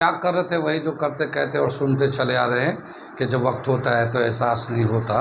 क्या कर रहे थे वही जो करते कहते और सुनते चले आ रहे हैं कि जब वक्त होता है तो एहसास नहीं होता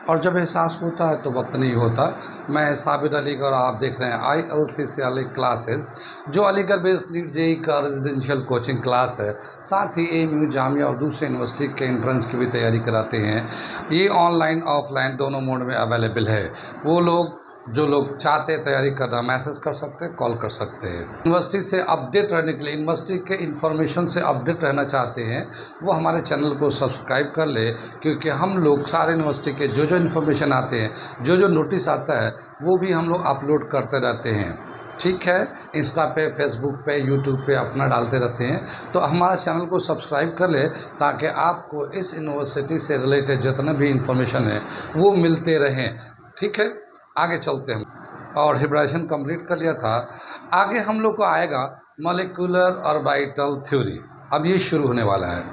और जब एहसास होता है तो वक्त नहीं होता। मैं साबिर अली और आप देख रहे हैं ILCC क्लासेस, जो अलीगढ़ बेस्ड नीट जेई का रेजिडेंशियल कोचिंग क्लास है। साथ ही AMU जामिया और दूसरे यूनिवर्सिटी के एंट्रेंस की भी तैयारी कराते हैं। ये ऑनलाइन ऑफलाइन दोनों मोड में अवेलेबल है। वो लोग जो लोग चाहते हैं तैयारी करना, मैसेज कर सकते हैं, कॉल कर सकते हैं। यूनिवर्सिटी से अपडेट रहने के लिए, यूनिवर्सिटी के इन्फॉर्मेशन से अपडेट रहना चाहते हैं, वो हमारे चैनल को सब्सक्राइब कर ले, क्योंकि हम लोग सारे यूनिवर्सिटी के जो इन्फॉर्मेशन आते हैं, जो नोटिस आता है, वो भी हम लोग अपलोड करते रहते हैं। ठीक है, इंस्टा पे, फेसबुक पे, यूट्यूब पे अपना डालते रहते हैं। तो हमारा चैनल को सब्सक्राइब कर ले ताकि आपको इस यूनिवर्सिटी से रिलेटेड जितना भी इंफॉर्मेशन है वो मिलते रहें। ठीक है, आगे चलते हैं। और हिब्राइजेशन कंप्लीट कर लिया था। आगे हम लोग को आएगा मॉलिक्यूलर ऑर्बिटल थ्योरी। अब ये शुरू होने वाला है।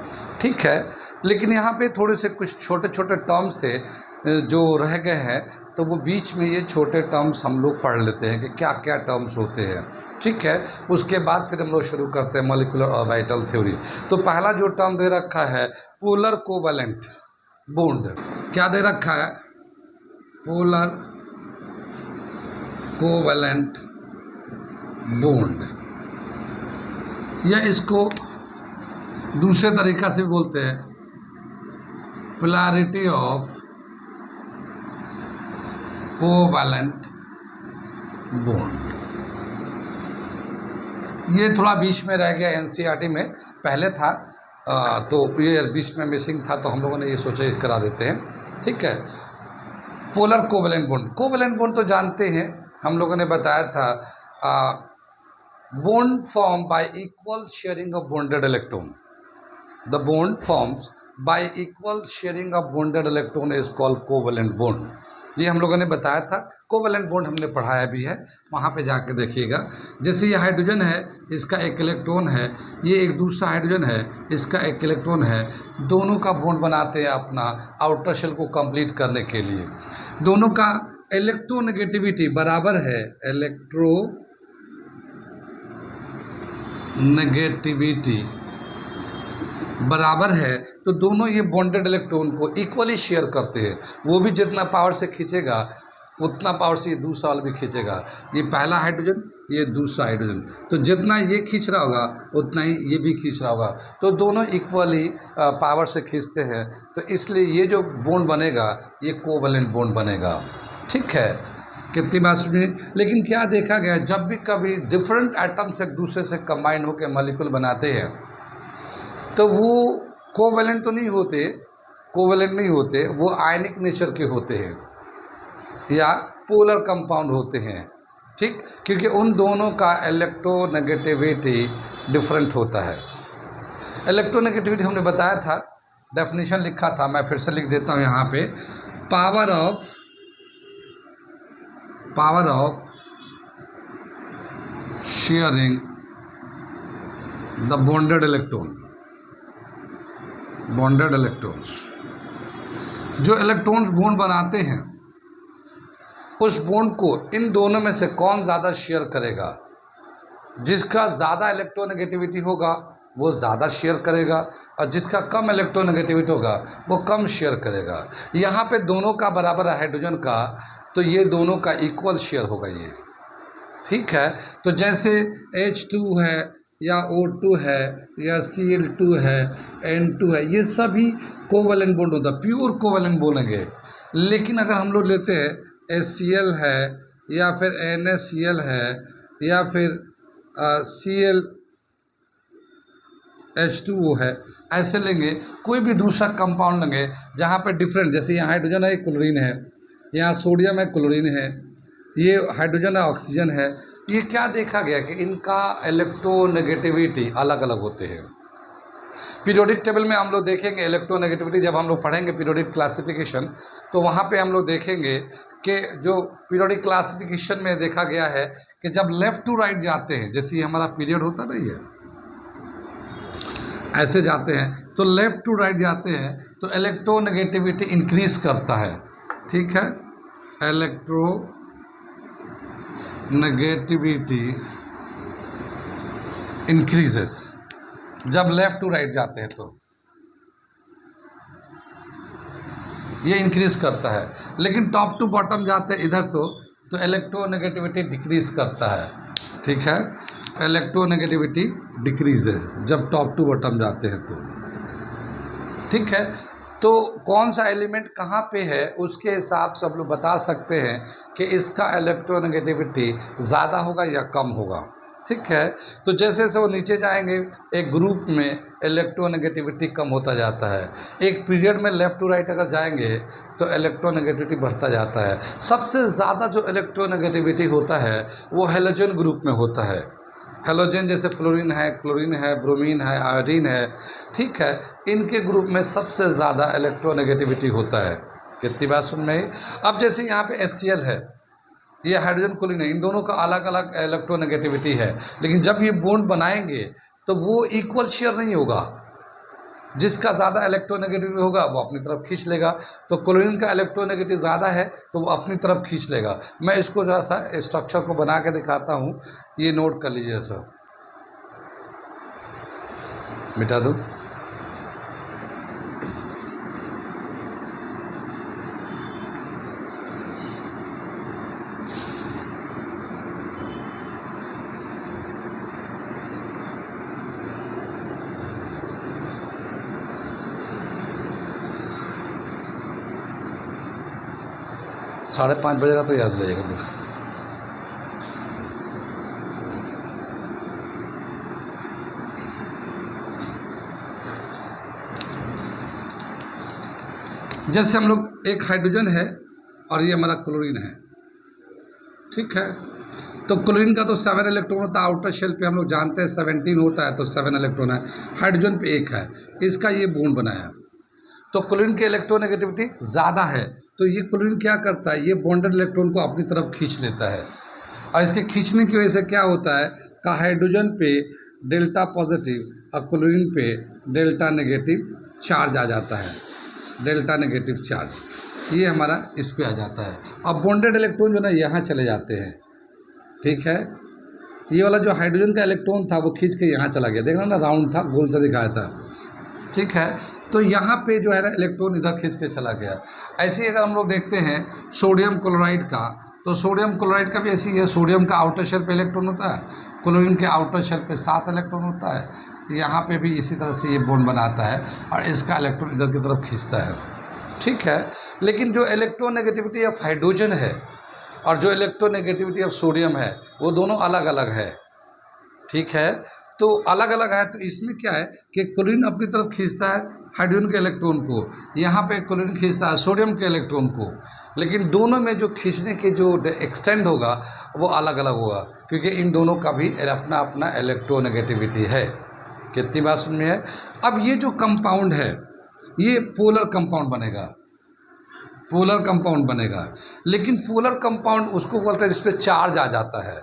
ठीक है, लेकिन यहाँ पे थोड़े से कुछ छोटे छोटे टर्म्स से जो रह गए हैं, तो वो बीच में ये छोटे टर्म्स हम लोग पढ़ लेते हैं कि क्या क्या टर्म्स होते हैं। ठीक है, उसके बाद फिर हम लोग शुरू करते हैं मॉलिक्यूलर ऑर्बिटल थ्योरी। तो पहला जो टर्म दे रखा है पोलर कोवैलेंट बॉन्ड। क्या दे रखा है? पोलर कोवैलेंट बॉन्ड, या इसको दूसरे तरीका से बोलते हैं पोलैरिटी ऑफ कोवैलेंट बॉन्ड। ये थोड़ा बीच में रह गया, NCERT में पहले था, तो ये बीच में मिसिंग था, तो हम लोगों ने ये सोचा करा देते हैं। ठीक है, polar covalent bond. Covalent bond तो जानते हैं, हम लोगों ने बताया था, bond form by equal sharing of bonded electron. The bond forms by equal sharing of bonded electron is called covalent bond. ये हम लोगों ने बताया था। कोवैलेंट बॉन्ड हमने पढ़ाया भी है, वहाँ पे जाके देखिएगा। जैसे ये हाइड्रोजन है, इसका एक इलेक्ट्रॉन है, ये एक दूसरा हाइड्रोजन है, इसका एक इलेक्ट्रॉन है। दोनों का बॉन्ड बनाते हैं अपना आउटर शेल को कंप्लीट करने के लिए। दोनों का इलेक्ट्रोनेगेटिविटी बराबर है, इलेक्ट्रोनेगेटिविटी बराबर है, तो दोनों ये बॉन्डेड इलेक्ट्रॉन को इक्वली शेयर करते हैं। वो भी जितना पावर से खींचेगा उतना पावर से ये दूसरा वाला भी खींचेगा। ये पहला हाइड्रोजन, ये दूसरा हाइड्रोजन, तो जितना ये खींच रहा होगा उतना ही ये भी खींच रहा होगा, तो दोनों इक्वली पावर से खींचते हैं। तो इसलिए ये जो बॉन्ड बनेगा ये कोवैलेंट बॉन्ड बनेगा। ठीक है, कितनी बात सुनी। लेकिन क्या देखा गया, जब भी कभी डिफरेंट एटम्स एक दूसरे से कंबाइन होकर मॉलिक्यूल बनाते हैं, तो वो कोवैलेंट तो नहीं होते, कोवैलेंट नहीं होते, वो आयनिक नेचर के होते हैं या पोलर कंपाउंड होते हैं। ठीक, क्योंकि उन दोनों का इलेक्ट्रोनेगेटिविटी डिफरेंट होता है। इलेक्ट्रोनेगेटिविटी हमने बताया था, डेफिनेशन लिखा था, मैं फिर से लिख देता हूँ यहाँ पे। Power of sharing the bonded electrons, जो इलेक्ट्रॉन्स बॉन्ड बनाते हैं, उस बॉन्ड को इन दोनों में से कौन ज़्यादा शेयर करेगा। जिसका ज़्यादा इलेक्ट्रोनेगेटिविटी होगा वो ज़्यादा शेयर करेगा, और जिसका कम इलेक्ट्रोनेगेटिविटी होगा वो कम शेयर करेगा। यहाँ पे दोनों का बराबर है हाइड्रोजन का, तो ये दोनों का इक्वल शेयर होगा ये। ठीक है, तो जैसे H2 है या O2 है या Cl2 है, N2 है, ये सभी कोवैलेंट बॉन्ड होता है, प्योर कोवैलेंट बोलेंगे। लेकिन अगर हम लोग लेते हैं HCl है या फिर NaCl है या फिर ClH2O है, ऐसे लेंगे, कोई भी दूसरा कंपाउंड लेंगे जहाँ पे डिफरेंट, जैसे यहाँ हाइड्रोजन है, क्लोरीन है, यहाँ सोडियम है, क्लोरीन है, ये हाइड्रोजन है, ऑक्सीजन है। ये क्या देखा गया कि इनका इलेक्ट्रोनेगेटिविटी अलग अलग होते हैं। पीरियोडिक टेबल में हम लोग देखेंगे इलेक्ट्रोनेगेटिविटी, जब हम लोग पढ़ेंगे पीरियोडिक क्लासिफिकेशन, तो वहाँ पे हम लोग देखेंगे कि जो पीरियोडिक क्लासिफिकेशन में देखा गया है कि जब लेफ़्ट टू राइट जाते हैं, जैसे ये हमारा पीरियड होता नहीं है, ऐसे जाते हैं, तो लेफ़्ट टू राइट जाते हैं, तो इलेक्ट्रोनेगेटिविटी इंक्रीज करता है। ठीक है, इलेक्ट्रोनेगेटिविटी इंक्रीजेस। जब लेफ्ट टू राइट जाते हैं तो ये इंक्रीज करता है, लेकिन टॉप टू बॉटम जाते हैं इधर तो इलेक्ट्रोनेगेटिविटी डिक्रीज करता है। ठीक है, इलेक्ट्रोनेगेटिविटी डिक्रीज है जब टॉप टू बॉटम जाते हैं तो। ठीक है, तो कौन सा एलिमेंट कहाँ पे है उसके हिसाब से हम लोग बता सकते हैं कि इसका इलेक्ट्रोनेगेटिविटी ज़्यादा होगा या कम होगा। ठीक है, तो जैसे जैसे वो नीचे जाएंगे एक ग्रुप में इलेक्ट्रोनेगेटिविटी कम होता जाता है, एक पीरियड में लेफ़्ट टू राइट अगर जाएंगे तो इलेक्ट्रोनेगेटिविटी बढ़ता जाता है। सबसे ज़्यादा जो इलेक्ट्रोनेगेटिविटी होता है वो हैलोजन ग्रुप में होता है। हैलोजन जैसे फ्लोरीन है, क्लोरीन है, ब्रोमीन है, आयोडीन है। ठीक है, इनके ग्रुप में सबसे ज़्यादा इलेक्ट्रोनेगेटिविटी होता है। कितनी बात सुन में? अब जैसे यहाँ पे HCl है, ये हाइड्रोजन क्लोरीन है, इन दोनों का अलग अलग इलेक्ट्रोनेगेटिविटी है, लेकिन जब ये बॉन्ड बनाएंगे तो वो इक्वल शेयर नहीं होगा। जिसका ज़्यादा इलेक्ट्रोनेगेटिव होगा वो अपनी तरफ खींच लेगा, तो क्लोरीन का इलेक्ट्रोनेगेटिव ज़्यादा है तो वो अपनी तरफ खींच लेगा। मैं इसको जरा सा स्ट्रक्चर को बना के दिखाता हूँ, ये नोट कर लीजिए सर। मिटा दो। साढ़े 5 बजेगा तो याद रहेगा मुझे। जैसे हम लोग एक हाइड्रोजन है और ये हमारा क्लोरीन है। ठीक है, तो क्लोरीन का तो 7 इलेक्ट्रॉन होता है, आउटर शेल पे हम लोग जानते हैं 17 होता है, तो 7 इलेक्ट्रॉन है। हाइड्रोजन पे 1 है, इसका ये बॉन्ड बनाया, तो क्लोरीन की इलेक्ट्रोनेगेटिविटी ज़्यादा है, तो ये क्लोरीन क्या करता है, ये बॉन्डेड इलेक्ट्रॉन को अपनी तरफ खींच लेता है। और इसके खींचने की वजह से क्या होता है का हाइड्रोजन पे डेल्टा पॉजिटिव और क्लोरीन पे डेल्टा नेगेटिव चार्ज आ जाता है, डेल्टा नेगेटिव चार्ज ये हमारा इस पे आ जाता है। अब बॉन्डेड इलेक्ट्रॉन जो ना यहाँ चले जाते हैं। ठीक है, ये वाला जो हाइड्रोजन का इलेक्ट्रॉन था वो खींच के यहाँ चला गया, देखना ना राउंड था, गोल से दिखाया था। ठीक है, तो यहाँ पे जो है ना इलेक्ट्रॉन इधर खींच के चला गया। ऐसे ही अगर हम लोग देखते हैं सोडियम क्लोराइड का, तो सोडियम क्लोराइड का भी ऐसे ही है। सोडियम का आउटर शेल पे इलेक्ट्रॉन होता है, क्लोरीन के आउटर शेल पे 7 इलेक्ट्रॉन होता है। यहाँ पे भी इसी तरह से ये बॉन्ड बनाता है और इसका इलेक्ट्रॉन इधर की तरफ खींचता है। ठीक है, लेकिन जो इलेक्ट्रोनेगेटिविटी ऑफ हाइड्रोजन है और जो इलेक्ट्रोनेगेटिविटी ऑफ सोडियम है वो दोनों अलग अलग है। ठीक है, तो अलग अलग है, तो इसमें क्या है कि क्लोरीन अपनी तरफ खींचता है हाइड्रोजन के इलेक्ट्रॉन को, यहाँ पे क्लोरीन खींचता है सोडियम के इलेक्ट्रॉन को, लेकिन दोनों में जो खींचने के जो एक्सटेंड होगा वो अलग अलग होगा, क्योंकि इन दोनों का भी अपना अपना इलेक्ट्रोनेगेटिविटी है। कितनी बात सुन में है? अब ये जो कंपाउंड है ये पोलर कंपाउंड बनेगा, पोलर कंपाउंड बनेगा, लेकिन पोलर कंपाउंड उसको बोलते हैं जिस पे चार्ज आ जाता है,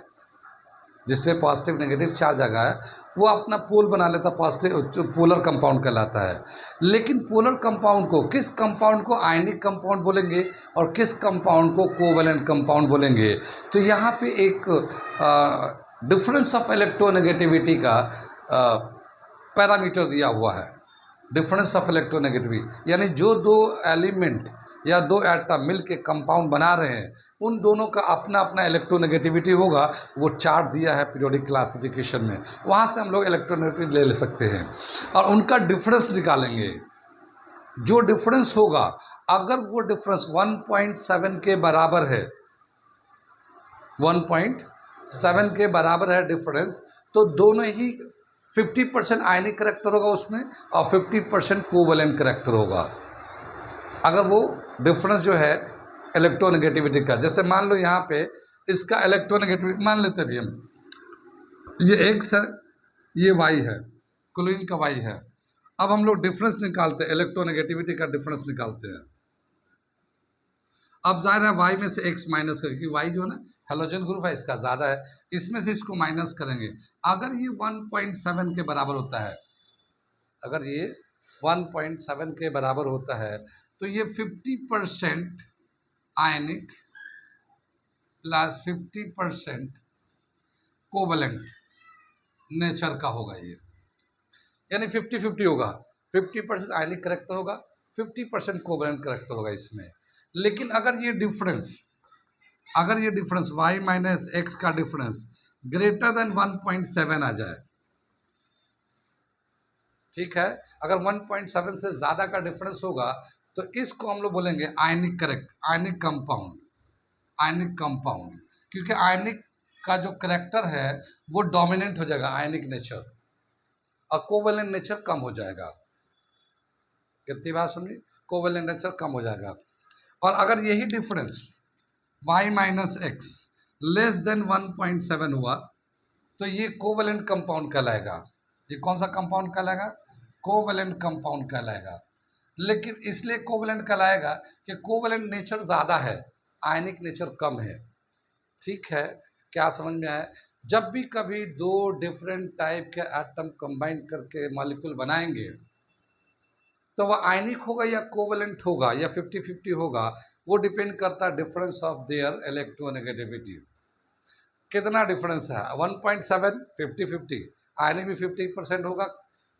जिस पे पॉजिटिव नेगेटिव चार्ज आ गया है वो अपना पोल बना लेता, पॉजिटिव पोलर कंपाउंड कहलाता है। लेकिन पोलर कंपाउंड को, किस कंपाउंड को आयनिक कंपाउंड बोलेंगे और किस कंपाउंड को कोवैलेंट कंपाउंड बोलेंगे, तो यहाँ पे एक डिफरेंस ऑफ इलेक्ट्रोनेगेटिविटी का पैरामीटर दिया हुआ है। डिफरेंस ऑफ इलेक्ट्रोनेगेटिविटी यानी जो दो एलिमेंट या दो एटम मिल के कंपाउंड बना रहे हैं उन दोनों का अपना अपना इलेक्ट्रोनेगेटिविटी होगा, वो चार्ट दिया है पीरियोडिक क्लासिफिकेशन में, वहाँ से हम लोग इलेक्ट्रोनेगेटिविटी ले सकते हैं और उनका डिफरेंस निकालेंगे। जो डिफरेंस होगा, अगर वो डिफरेंस 1.7 के बराबर है, 1.7 के बराबर है डिफरेंस, तो दोनों ही 50% आयनिक करैक्टर होगा उसमें और 50% कोवैलेंट करैक्टर होगा। अगर वो डिफरेंस जो है इलेक्ट्रोनेगेटिविटी का, जैसे मान लो यहाँ पे इसका इलेक्ट्रोनेगेटिविटी मान लेते भी हम, ये x है, ये y है, क्लोरीन का y है। अब हम लोग डिफरेंस निकालते हैं, इलेक्ट्रोनेगेटिविटी का डिफरेंस निकालते हैं। अब जाहिर है y में से x माइनस करेंगे, क्योंकि y जो है ना हेलोजन ग्रुप है इसका ज़्यादा है, इसमें से इसको माइनस करेंगे। अगर ये 1.7 के बराबर होता है, अगर ये 1.7 के बराबर होता है तो ये 50% आयनिक प्लस 50% कोवैलेंट नेचर का होगा ये। यानी 50-50 होगा, 50% आयनिक करेक्टर होगा, 50% कोवेलेंट करेक्टर होगा इसमें। लेकिन अगर ये डिफरेंस y माइनस एक्स का डिफरेंस ग्रेटर देन 1.7 आ जाए, ठीक है, अगर 1.7 से ज़्यादा का डिफरेंस होगा तो इसको हम लोग बोलेंगे आयनिक कंपाउंड, क्योंकि आयनिक का जो करेक्टर है वो डोमिनेंट हो जाएगा, आयनिक नेचर, और कोवेलेंट नेचर कम हो जाएगा। कितनी बात सुनिए, कोवेलेंट नेचर कम हो जाएगा। और अगर यही difference y minus x less than 1.7 हुआ तो ये कोवेलेंट कंपाउंड कहलाएगा। ये कौन सा कंपाउंड कहलाएगा? कोवेलेंट कंपाउंड कहलाएगा। लेकिन इसलिए कोवेलेंट कहलाएगा कि कोवेलेंट नेचर ज़्यादा है, आयनिक नेचर कम है। ठीक है, क्या समझ में आया? जब भी कभी दो डिफरेंट टाइप के एटम कंबाइन करके मॉलिक्यूल बनाएंगे तो वह आयनिक होगा या कोवेलेंट होगा या 50-50 होगा, वो डिपेंड करता है डिफरेंस ऑफ देयर इलेक्ट्रोनेगेटिविटी। कितना डिफरेंस है? 1.7, 50-50, आयनिक भी 50% होगा,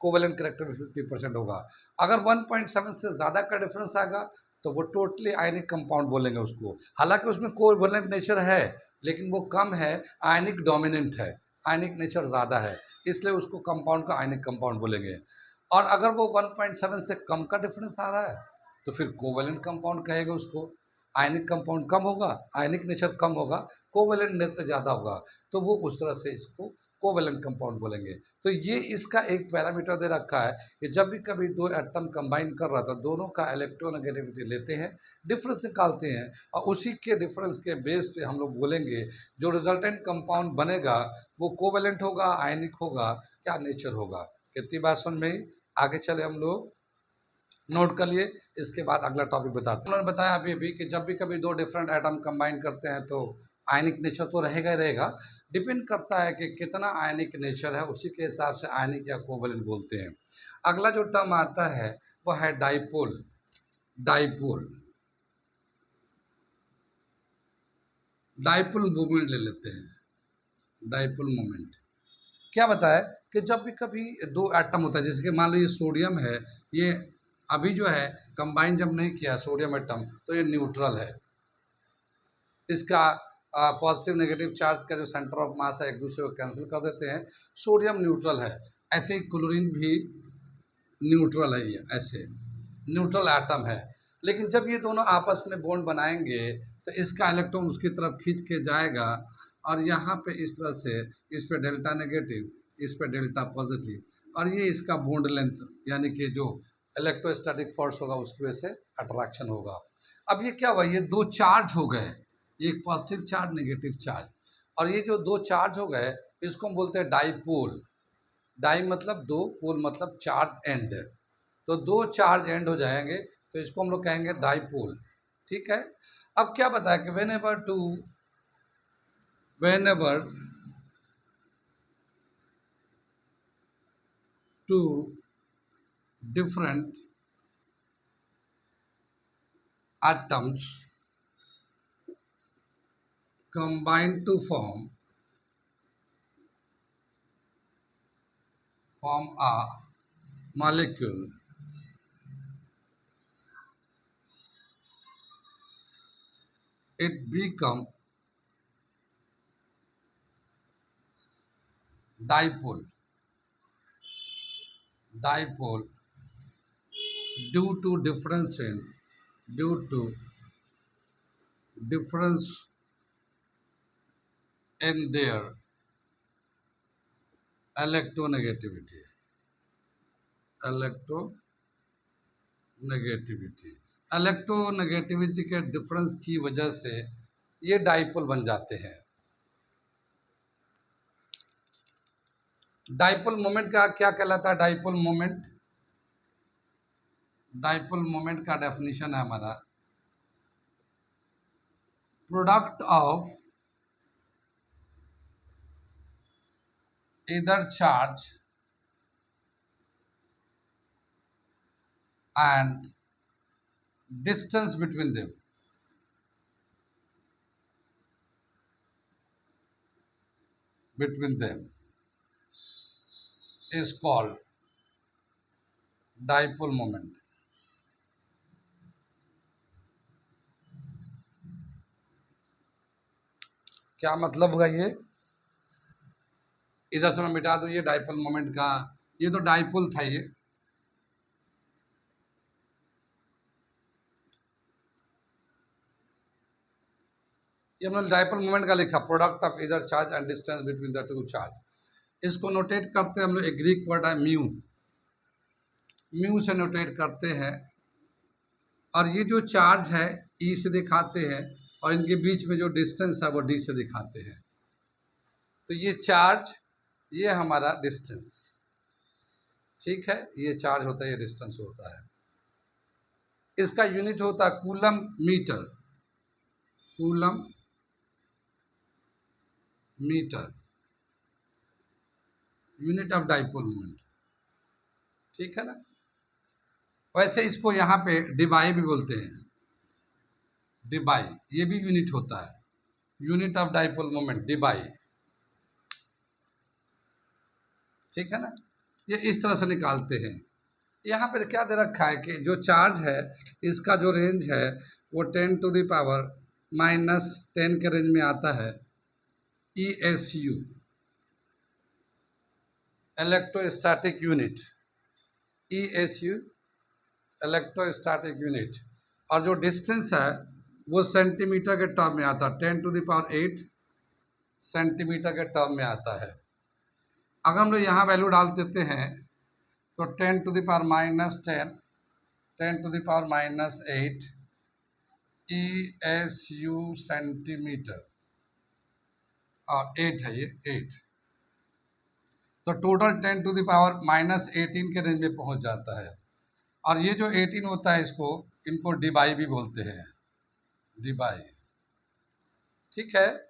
कोवेलेंट करेक्टर भी 50% होगा। अगर 1.7 से ज़्यादा का डिफरेंस आएगा तो वो टोटली आयनिक कंपाउंड बोलेंगे उसको। हालांकि उसमें कोवेलेंट नेचर है लेकिन वो कम है, आयनिक डोमिनेंट है, आयनिक नेचर ज़्यादा है, इसलिए उसको कंपाउंड का आयनिक कंपाउंड बोलेंगे। और अगर वो 1.7 से कम का डिफरेंस आ रहा है तो फिर कोवेलेंट कंपाउंड कहेगा उसको। आयनिक कंपाउंड कम होगा, आयनिक नेचर कम होगा, कोवेलेंट नेचर ज़्यादा होगा, तो वो उस तरह से इसको कोवेलेंट कंपाउंड बोलेंगे। तो ये इसका एक पैरामीटर दे रखा है कि जब भी कभी दो एटम कंबाइन कर रहा था, दोनों का इलेक्ट्रोनेगेटिविटी लेते हैं, डिफरेंस निकालते हैं, और उसी के डिफरेंस के बेस पे हम लोग बोलेंगे जो रिजल्टेंट कंपाउंड बनेगा वो कोवेलेंट होगा, आयनिक होगा, क्या नेचर होगा। कितनी बात समझ में आई? आगे चले हम लोग, नोट कर लिए, इसके बाद अगला टॉपिक बताते हैं। उन्होंने बताया अभी अभी कि जब भी कभी दो डिफरेंट एटम कंबाइन करते हैं तो आयनिक नेचर तो रहेगा ही रहेगा, डिपेंड करता है कि कितना आयनिक नेचर है, उसी के हिसाब से आयनिक या कोवेलेंट बोलते हैं। अगला जो टर्म आता है वो है डाइपोल। डाइपोल डाइपोल मूवमेंट ले लेते हैं। डाइपोल मोमेंट क्या बताया कि जब भी कभी दो एटम होता है, जैसे कि मान लो ये सोडियम है, ये अभी जो है कंबाइन जब नहीं किया सोडियम एटम तो ये न्यूट्रल है, इसका पॉजिटिव नेगेटिव चार्ज का जो सेंटर ऑफ मास है एक दूसरे को कैंसिल कर देते हैं, सोडियम न्यूट्रल है। ऐसे ही क्लोरीन भी न्यूट्रल है, ये ऐसे न्यूट्रल एटम है। लेकिन जब ये दोनों आपस में बॉन्ड बनाएंगे तो इसका इलेक्ट्रॉन उसकी तरफ खींच के जाएगा और यहाँ पे इस तरह से इस पे डेल्टा नेगेटिव, इस पे डेल्टा पॉजिटिव, और ये इसका बॉन्ड लेंथ यानी कि जो इलेक्ट्रोस्टैटिक फोर्स होगा उसकी वजह से अट्रैक्शन होगा। अब ये क्या हुआ, ये दो चार्ज हो गए, एक पॉजिटिव चार्ज नेगेटिव चार्ज, और ये जो दो चार्ज हो गए इसको हम बोलते हैं डाइपोल। डाई मतलब दो, पोल मतलब चार्ज एंड, तो दो चार्ज एंड हो जाएंगे तो इसको हम लोग कहेंगे डाइपोल। ठीक है, अब क्या बताया कि whenever two different atoms combine to form a molecule, it become dipole. Dipole due to difference in their electronegativity. Electronegativity electronegativity के डिफरेंस की वजह से ये डाइपोल बन जाते हैं। डाइपोल मोमेंट का क्या कहलाता है? डाइपोल मोमेंट का डेफिनेशन है हमारा product of either charge and distance between them is called dipole moment. क्या मतलब होगा ये? इधर से मैं मिटा दूं ये डाइपोल मोमेंट का, ये तो डाइपोल था ये हमने डाइपोल मोमेंट का लिखा, प्रोडक्ट ऑफ इधर charge and distance between the two charge. इसको नोटेट करते हैं हम लोग, एक ग्रीक वर्ड है म्यू, म्यू से नोटेट करते हैं। और ये जो चार्ज है ई से दिखाते हैं, और इनके बीच में जो डिस्टेंस है वो डी से दिखाते हैं। तो ये चार्ज, ये हमारा डिस्टेंस, ठीक है, ये चार्ज होता है, ये डिस्टेंस होता है। इसका यूनिट होता है coulomb metre, coulomb metre, unit of dipole moment, ठीक है ना। वैसे इसको यहाँ पे डिबाई भी बोलते हैं, डिबाई, ये भी यूनिट होता है, unit of dipole moment debye, ठीक है ना। ये इस तरह से निकालते हैं। यहाँ पे क्या दे रखा है कि जो चार्ज है इसका जो रेंज है वो 10⁻⁻10 के रेंज में आता है। ESU, electrostatic unit, ESU electrostatic unit. और जो डिस्टेंस है वो सेंटीमीटर के टर्म में आता है, 10⁸ सेंटीमीटर के टर्म में आता है। अगर हम लोग यहाँ वैल्यू डाल देते हैं तो 10⁻⁻10, 10⁻⁻8 ESU सेंटीमीटर, और 8 है ये 8, तो टोटल 10⁻−18 के रेंज में पहुंच जाता है। और ये जो 18 होता है इनको डिबाई भी बोलते हैं, डिबाई, ठीक है।